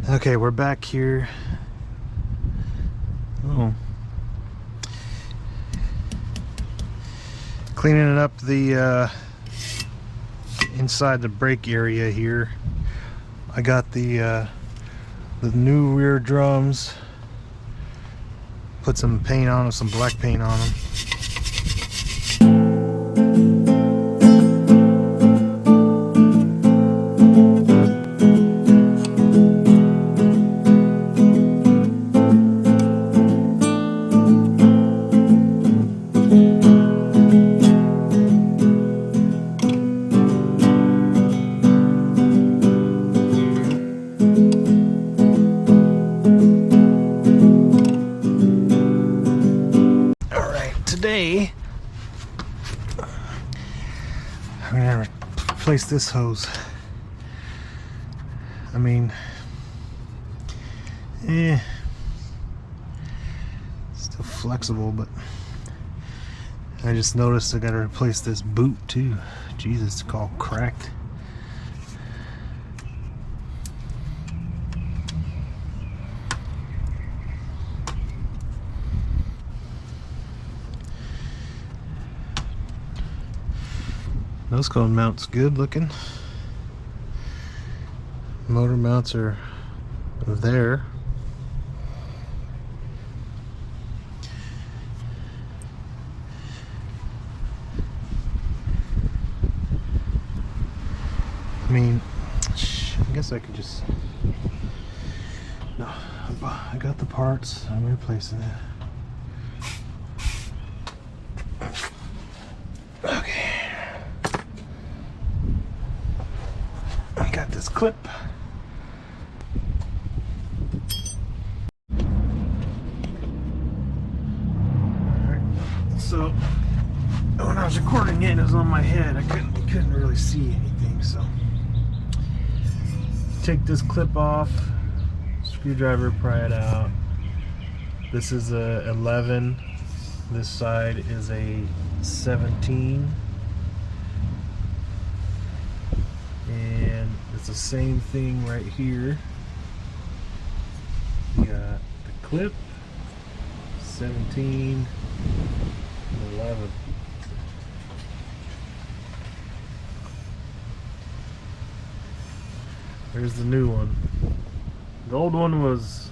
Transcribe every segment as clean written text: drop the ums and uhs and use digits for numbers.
Okay, we're back here. Oh. Cleaning up the inside the brake area here. I got the new rear drums. Put some paint on them, some black paint on them. Today, I'm gonna replace this hose. I mean, still flexible, but I just noticed I gotta replace this boot too. Jesus, it's all cracked. Nose cone mount's good looking. Motor mounts are there. I mean, I guess I could just... No, I got the parts. I'm replacing it. Okay. I got this clip. Alright, so when I was recording it was on my head. I couldn't really see anything, so take this clip off, screwdriver, pry it out. This is a 11. This side is a 17. And it's the same thing right here. You got the clip, 17, and 11. There's the new one. The old one was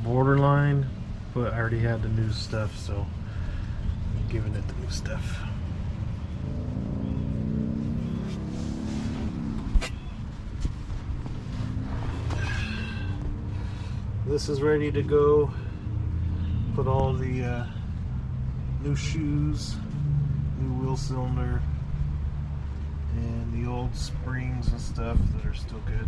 borderline, but I already had the new stuff, so I'm giving it the new stuff. This is ready to go. Put all the new shoes, new wheel cylinder, and the old springs and stuff that are still good.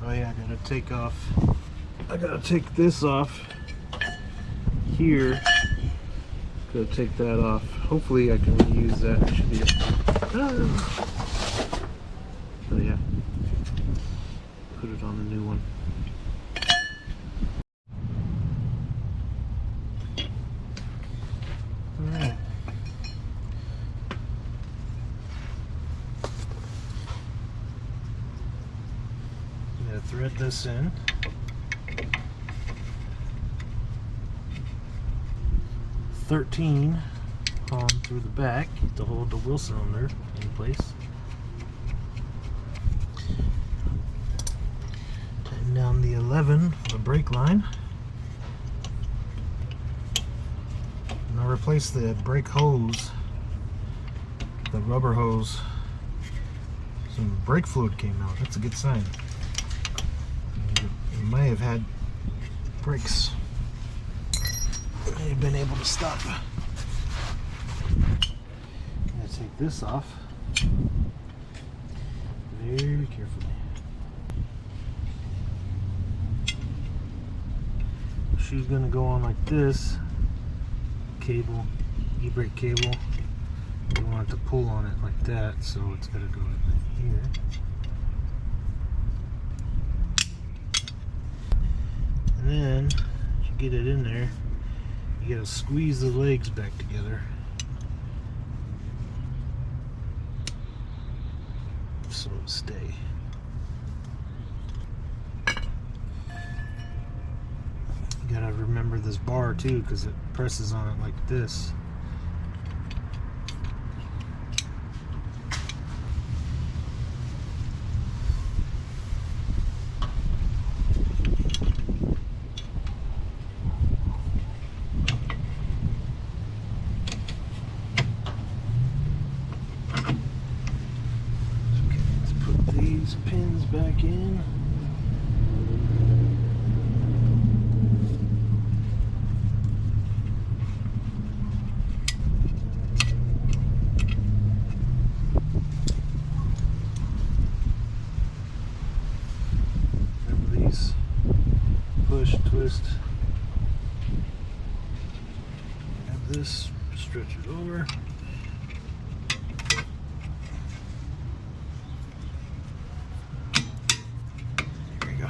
Oh yeah, I gotta take this off here. Gotta take that off. Hopefully I can reuse that. Should be oh yeah. Put it on the new one. Alright. I'm gonna thread this in. .13 on through the back to hold the wheel cylinder in place. Tighten down the 11 for the brake line. And I'll replace the brake hose, the rubber hose. Some brake fluid came out. That's a good sign. It may have had brakes. May have been able to stop. I'm gonna take this off very carefully. She's gonna go on like this. Cable, e-brake cable. We want it to pull on it like that, so it's gonna go here. And then, as you get it in there, you gotta squeeze the legs back together so it'll stay. You gotta remember this bar too, because it presses on it like this. Okay, let's put these pins back in. Push, twist, have this, stretch it over. Here we go.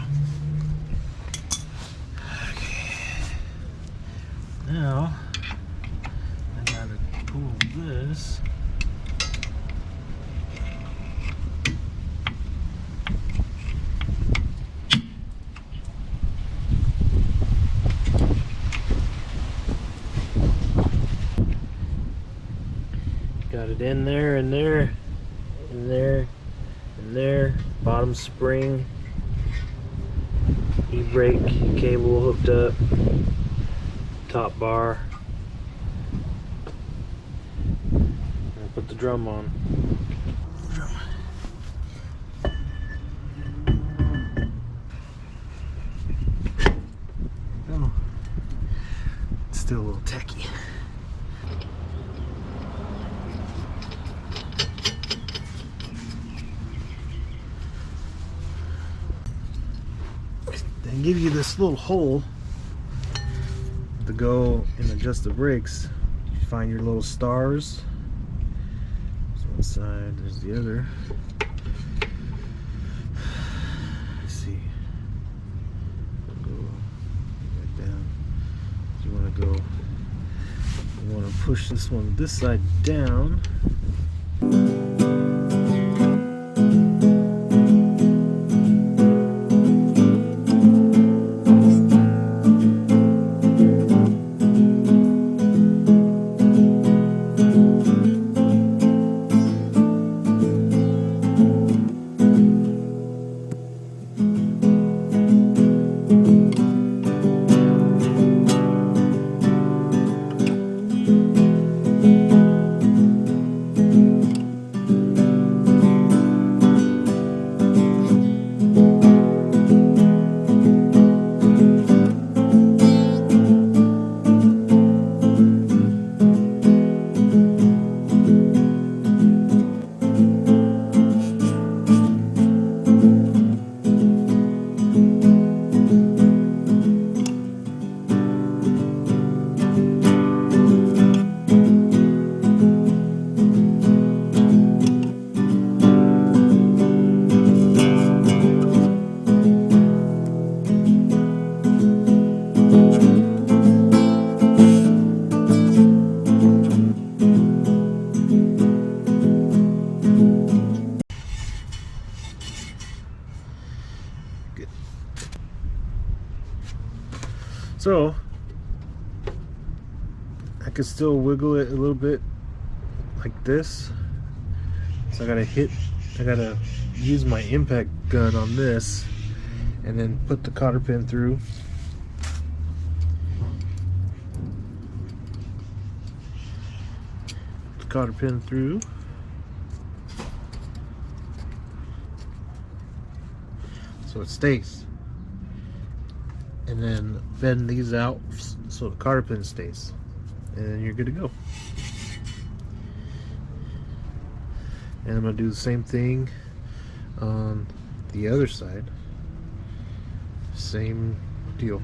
Okay. Now, I gotta pull this. Got it in there, and there, and there, and there. Bottom spring, e-brake cable hooked up, top bar. I'll put the drum on. Oh, it's still a little techy. They give you this little hole to go and adjust the brakes. You find your little stars. There's one side, there's the other. Let's see. Go back down. You want to go. You want to push this one this side down. So I can still wiggle it a little bit like this. So I gotta use my impact gun on this and then put the cotter pin through. The cotter pin through. So it stays. And then bend these out so the cotter pin stays, and then you're good to go. And I'm going to do the same thing on the other side. Same deal.